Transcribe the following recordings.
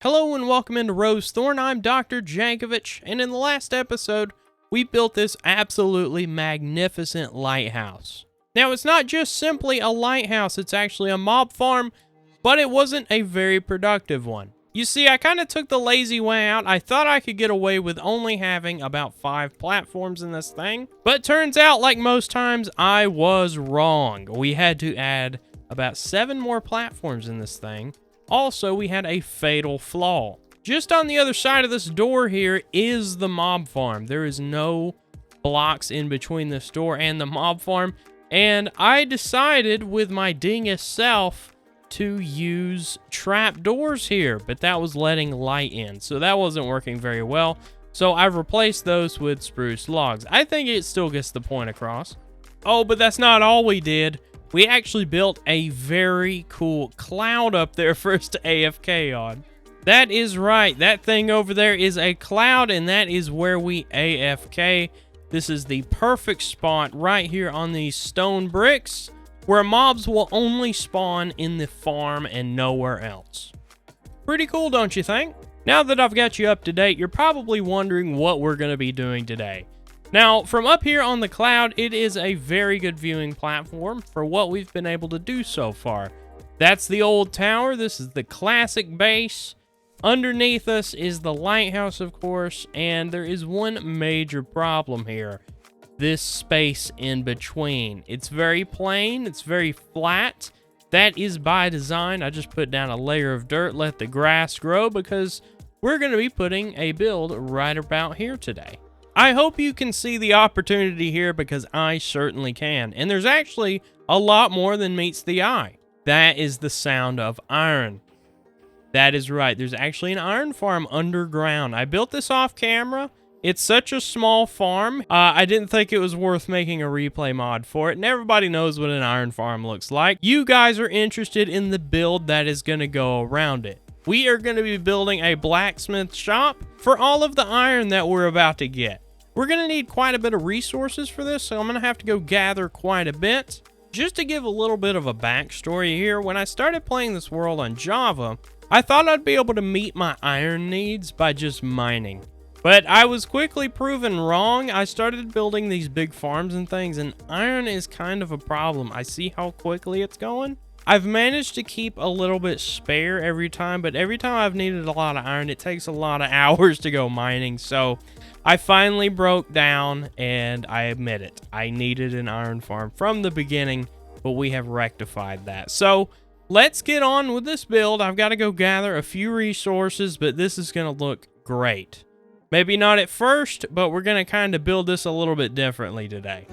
Hello and welcome into Rosethorn. I'm Dr. Jankovic, and in the last episode, we built this absolutely magnificent lighthouse. Now, it's not just simply a lighthouse, it's actually a mob farm, but it wasn't a very productive one. You see, I kind of took the lazy way out. I thought I could get away with only having about 5 platforms in this thing, but turns out, like most times, I was wrong. We had to add about 7 more platforms in this thing. Also, we had a fatal flaw. Just on the other side of this door here is the mob farm. There is no blocks in between this door and the mob farm, and I decided with my dingus self to use trap doors here, but that was letting light in, so that wasn't working very well. So I've replaced those with spruce logs. I think it still gets the point across. Oh, but that's not all we did. We actually built a very cool cloud up there for us to AFK on. That is right. That thing over there is a cloud, and that is where we AFK. This is the perfect spot right here on these stone bricks, where mobs will only spawn in the farm and nowhere else. Pretty cool, don't you think? Now that I've got you up to date, you're probably wondering what we're going to be doing today. Now, from up here on the cloud, it is a very good viewing platform for what we've been able to do so far. That's the old tower. This is the classic base. Underneath us is the lighthouse, of course, and there is one major problem here. This space in between. It's very plain. It's very flat. That is by design. I just put down a layer of dirt, let the grass grow, because we're going to be putting a build right about here today. I hope you can see the opportunity here, because I certainly can. And there's actually a lot more than meets the eye. That is the sound of iron. That is right. There's actually an iron farm underground. I built this off camera. It's such a small farm. I didn't think it was worth making a replay mod for it. And everybody knows what an iron farm looks like. You guys are interested in the build that is going to go around it. We are going to be building a blacksmith shop for all of the iron that we're about to get. We're going to need quite a bit of resources for this, so I'm going to have to go gather quite a bit. Just to give a little bit of a backstory here, when I started playing this world on Java, I thought I'd be able to meet my iron needs by just mining. But I was quickly proven wrong. I started building these big farms and things, and iron is kind of a problem. I see how quickly it's going. I've managed to keep a little bit spare every time, but every time I've needed a lot of iron, it takes a lot of hours to go mining, so I finally broke down, and I admit it. I needed an iron farm from the beginning, but we have rectified that. So let's get on with this build. I've got to go gather a few resources, but this is going to look great. Maybe not at first, but we're going to kind of build this a little bit differently today.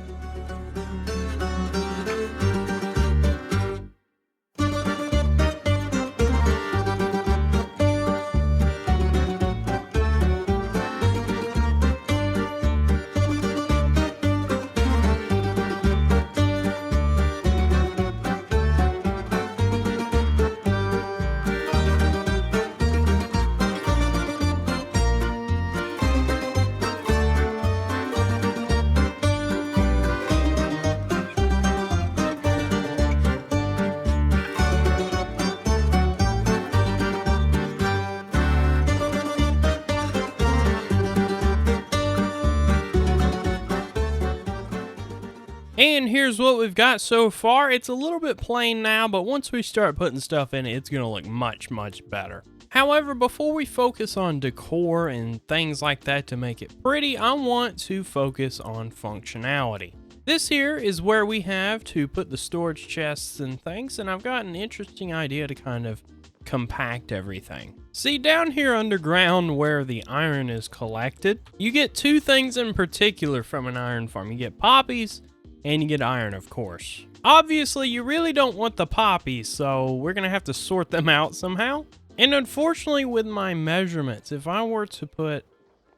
And here's what we've got so far. It's a little bit plain now, but once we start putting stuff in it, it's going to look much, much better. However, before we focus on decor and things like that to make it pretty, I want to focus on functionality. This here is where we have to put the storage chests and things, and I've got an interesting idea to kind of compact everything. See, down here underground where the iron is collected, you get 2 things in particular from an iron farm. You get poppies, and you get iron, of course. Obviously, you really don't want the poppies, so we're going to have to sort them out somehow. And unfortunately, with my measurements, if I were to put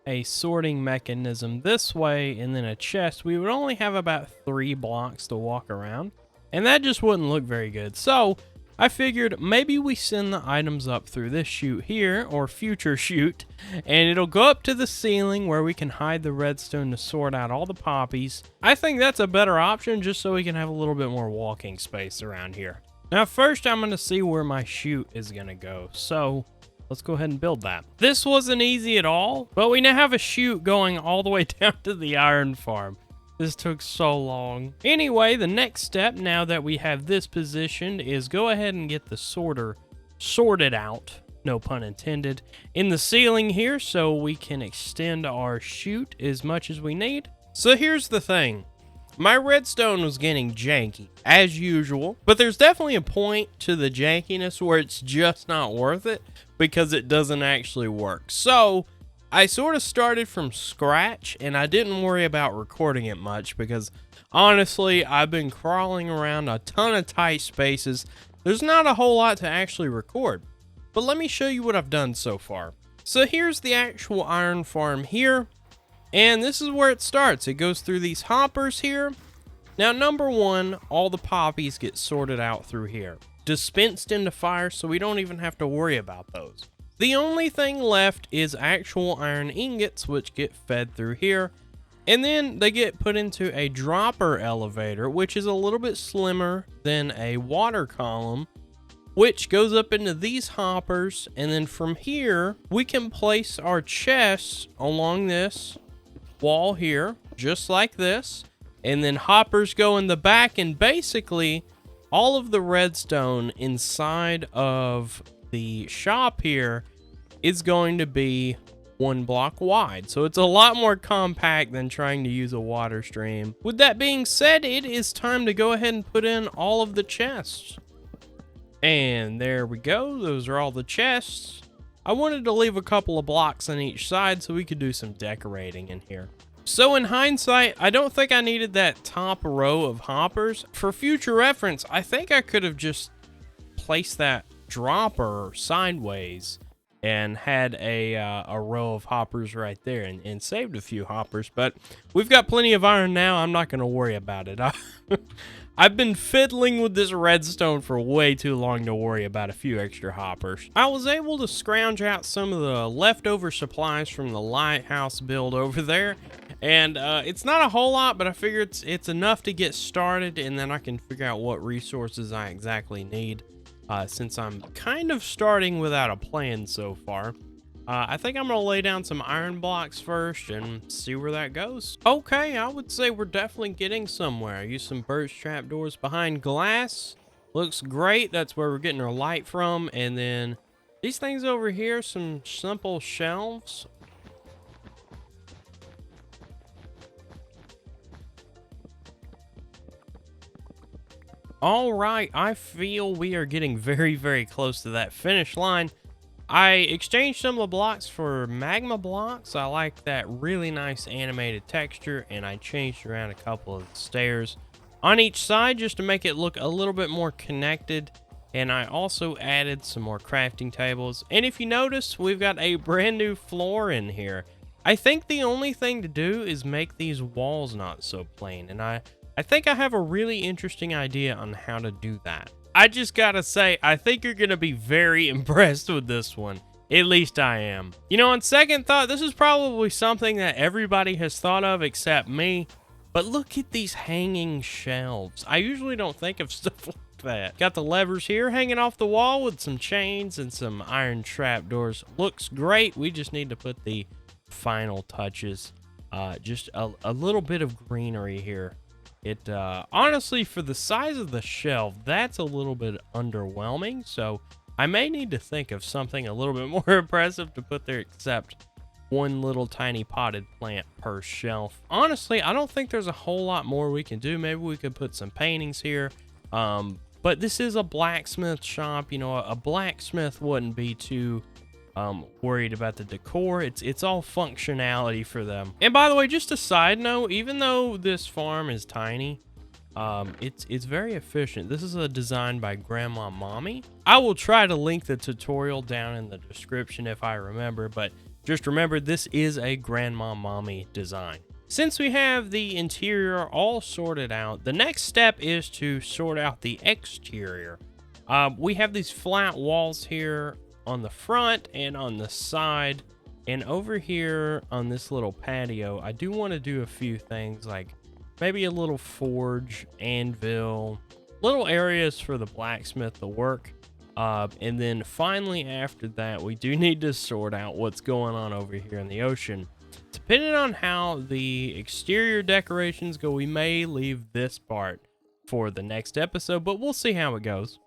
a sorting mechanism this way and then a chest, we would only have about 3 blocks to walk around. And that just wouldn't look very good. So I figured maybe we send the items up through this chute here, or future chute, and it'll go up to the ceiling where we can hide the redstone to sort out all the poppies. I think that's a better option, just so we can have a little bit more walking space around here. Now first I'm going to see where my chute is going to go. So let's go ahead and build that. This wasn't easy at all, but we now have a chute going all the way down to the iron farm. This took so long. Anyway, the next step, now that we have this positioned, is go ahead and get the sorter sorted out, no pun intended, in the ceiling here so we can extend our chute as much as we need. So here's the thing. My redstone was getting janky, as usual, but there's definitely a point to the jankiness where it's just not worth it because it doesn't actually work. So I sort of started from scratch, and I didn't worry about recording it much because honestly, I've been crawling around a ton of tight spaces. There's not a whole lot to actually record, but let me show you what I've done so far. So here's the actual iron farm here. And this is where it starts. It goes through these hoppers here. Now, number one, all the poppies get sorted out through here. Dispensed into fire, so we don't even have to worry about those. The only thing left is actual iron ingots, which get fed through here. And then they get put into a dropper elevator, which is a little bit slimmer than a water column, which goes up into these hoppers. And then from here, we can place our chests along this wall here, just like this, and then hoppers go in the back, and basically all of the redstone inside of the shop here is going to be 1 block wide, so it's a lot more compact than trying to use a water stream. With that being said, it is time to go ahead and put in all of the chests, and there we go. Those are all the chests. I wanted to leave a couple of blocks on each side so we could do some decorating in here. So in hindsight, I don't think I needed that top row of hoppers. For future reference, I think I could have just placed that dropper sideways and had a row of hoppers right there and saved a few hoppers. But we've got plenty of iron now. I'm not going to worry about it. I've been fiddling with this redstone for way too long to worry about a few extra hoppers. I was able to scrounge out some of the leftover supplies from the lighthouse build over there. And it's not a whole lot, but I figure it's enough to get started, and then I can figure out what resources I exactly need since I'm kind of starting without a plan so far. I think I'm going to lay down some iron blocks first and see where that goes. Okay, I would say we're definitely getting somewhere. I used some birch trapdoors behind glass. Looks great. That's where we're getting our light from. And then these things over here, some simple shelves. All right, I feel we are getting very, very close to that finish line. I exchanged some of the blocks for magma blocks. I like that really nice animated texture, and I changed around a couple of the stairs on each side just to make it look a little bit more connected. And I also added some more crafting tables. And if you notice, we've got a brand new floor in here. I think the only thing to do is make these walls not so plain, and I think I have a really interesting idea on how to do that. I just gotta say, I think you're gonna be very impressed with this one. At least I am. You know, on second thought, this is probably something that everybody has thought of except me. But look at these hanging shelves. I usually don't think of stuff like that. Got the levers here hanging off the wall with some chains and some iron trapdoors. Looks great. We just need to put the final touches. Just a little bit of greenery here. It honestly, for the size of the shelf, that's a little bit underwhelming, so I may need to think of something a little bit more impressive to put there, except one little tiny potted plant per shelf. Honestly, I don't think there's a whole lot more we can do. Maybe we could put some paintings here, but this is a blacksmith shop. You know, a blacksmith wouldn't be too worried about the decor. It's all functionality for them. And by the way, just a side note, even though this farm is tiny, it's very efficient. This is a design by Grandma Mommy. I will try to link the tutorial down in the description if I remember, but just remember, this is a Grandma Mommy design. Since we have the interior all sorted out, the next step is to sort out the exterior. We have these flat walls here on the front and on the side, and over here on this little patio, I do want to do a few things, like maybe a little forge, anvil, little areas for the blacksmith to work. And then finally after that, we do need to sort out what's going on over here in the ocean. Depending on how the exterior decorations go, we may leave this part for the next episode, but we'll see how it goes.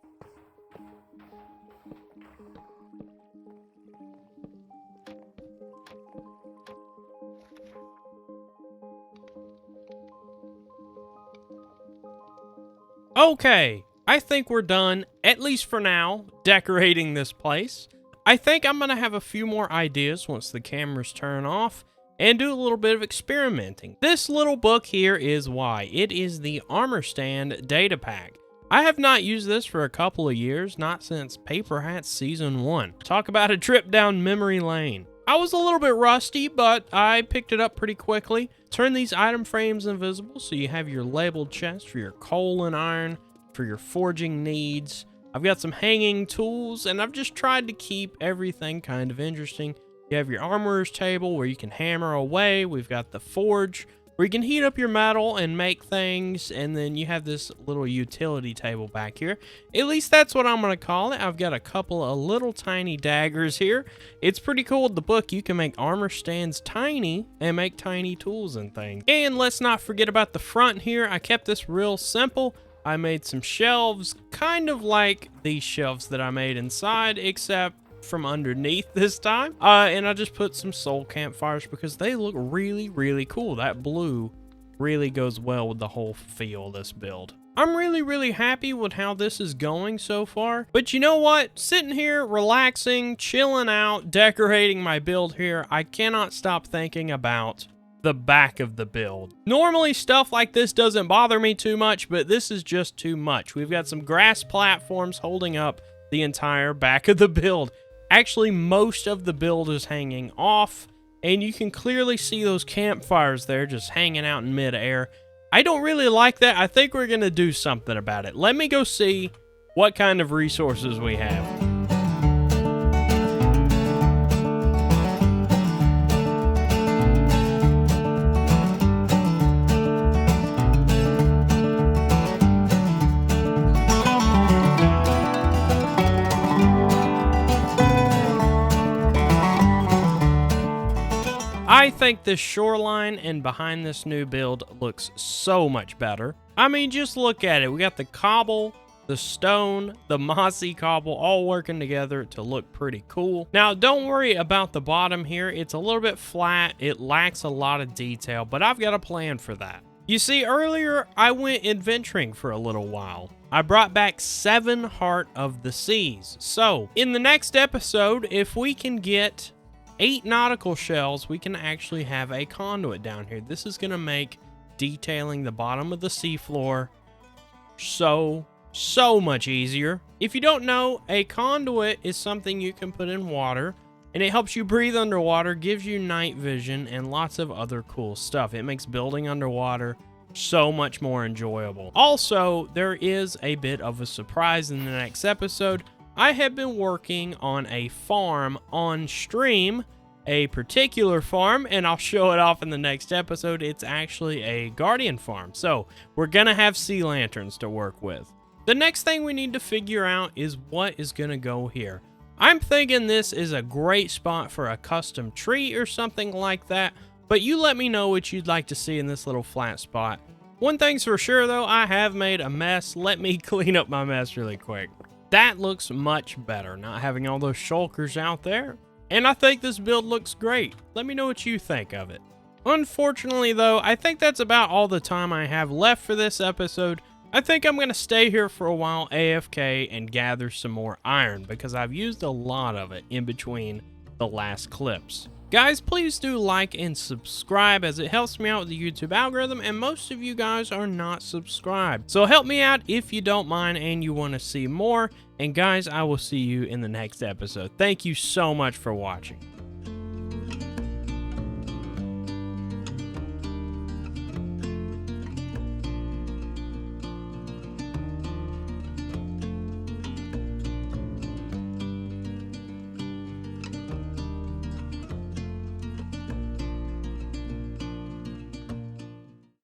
Okay, I think we're done, at least for now, decorating this place. I think I'm going to have a few more ideas once the cameras turn off and do a little bit of experimenting. This little book here is why. It is the Armor Stand Data Pack. I have not used this for a couple of years, not since Paper Hats Season 1. Talk about a trip down memory lane. I was a little bit rusty, but I picked it up pretty quickly. Turn these item frames invisible so you have your labeled chest for your coal and iron, for your forging needs. I've got some hanging tools, and I've just tried to keep everything kind of interesting. You have your armorer's table where you can hammer away. We've got the forge where you can heat up your metal and make things. And then you have this little utility table back here. At least that's what I'm going to call it. I've got a couple of little tiny daggers here. It's pretty cool with the book. You can make armor stands tiny and make tiny tools and things. And let's not forget about the front here. I kept this real simple. I made some shelves, kind of like these shelves that I made inside, except from underneath this time. And I just put some soul campfires because they look really, really cool. That blue really goes well with the whole feel of this build. I'm really, really happy with how this is going so far. But you know what? Sitting here, relaxing, chilling out, decorating my build here, I cannot stop thinking about the back of the build. Normally stuff like this doesn't bother me too much, but this is just too much. We've got some grass platforms holding up the entire back of the build. Actually, most of the build is hanging off, and you can clearly see those campfires there just hanging out in midair. I don't really like that. I think we're gonna do something about it. Let me go see what kind of resources we have. I think this shoreline and behind this new build looks so much better. I mean, just look at it. We got the cobble, the stone, the mossy cobble all working together to look pretty cool. Now, don't worry about the bottom here. It's a little bit flat. It lacks a lot of detail, but I've got a plan for that. You see, earlier I went adventuring for a little while. I brought back 7 Heart of the Seas. So, in the next episode, if we can get 8 nautical shells, we can actually have a conduit down here. This is going to make detailing the bottom of the seafloor so much easier. If you don't know, a conduit is something you can put in water, and it helps you breathe underwater, gives you night vision, and lots of other cool stuff. It makes building underwater so much more enjoyable. Also, there is a bit of a surprise in the next episode. I have been working on a farm on stream, a particular farm, and I'll show it off in the next episode. It's actually a guardian farm, so we're gonna have sea lanterns to work with. The next thing we need to figure out is what is gonna go here. I'm thinking this is a great spot for a custom tree or something like that, but you let me know what you'd like to see in this little flat spot. One thing's for sure though, I have made a mess. Let me clean up my mess really quick. That looks much better, not having all those shulkers out there. And I think this build looks great. Let me know what you think of it. Unfortunately though, I think that's about all the time I have left for this episode. I think I'm going to stay here for a while AFK and gather some more iron because I've used a lot of it in between the last clips. Guys, please do like and subscribe as it helps me out with the YouTube algorithm, and most of you guys are not subscribed. So help me out if you don't mind and you want to see more. And guys, I will see you in the next episode. Thank you so much for watching.